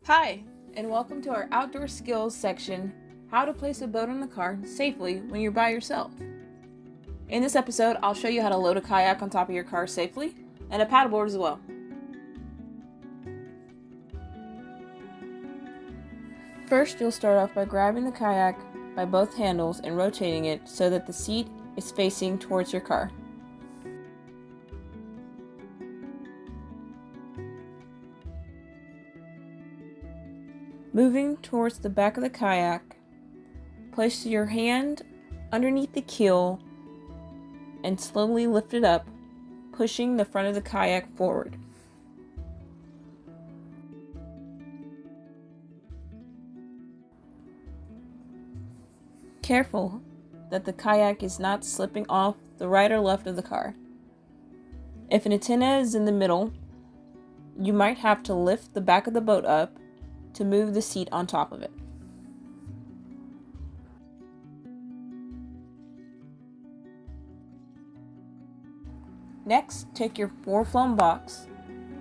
Hi, and welcome to our outdoor skills section, how to place a boat in the car safely when you're by yourself. In this episode, I'll show you how to load a kayak on top of your car safely, and a paddleboard as well. First, you'll start off by grabbing the kayak by both handles and rotating it so that the seat is facing towards your car. Moving towards the back of the kayak, place your hand underneath the keel and slowly lift it up, pushing the front of the kayak forward. Careful that the kayak is not slipping off the right or left of the car. If an antenna is in the middle, you might have to lift the back of the boat up to move the seat on top of it. Next, take your 4 foam blocks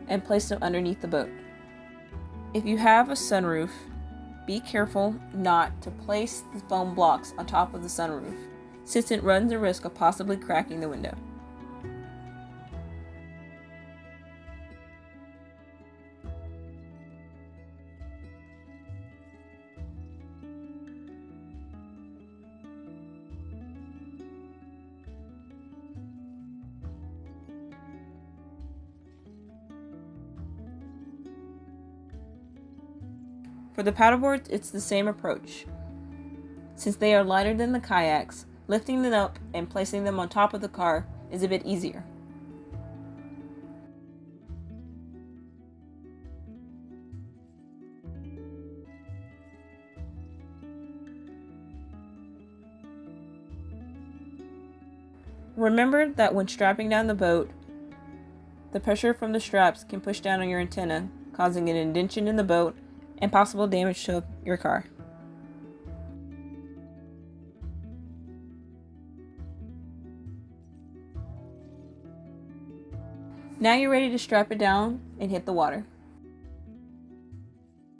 and place them underneath the boat. If you have a sunroof, be careful not to place the foam blocks on top of the sunroof, since it runs the risk of possibly cracking the window. For the paddleboards, it's the same approach. Since they are lighter than the kayaks, lifting them up and placing them on top of the car is a bit easier. Remember that when strapping down the boat, the pressure from the straps can push down on your antenna, causing an indentation in the boat and possible damage to your car. Now you're ready to strap it down and hit the water.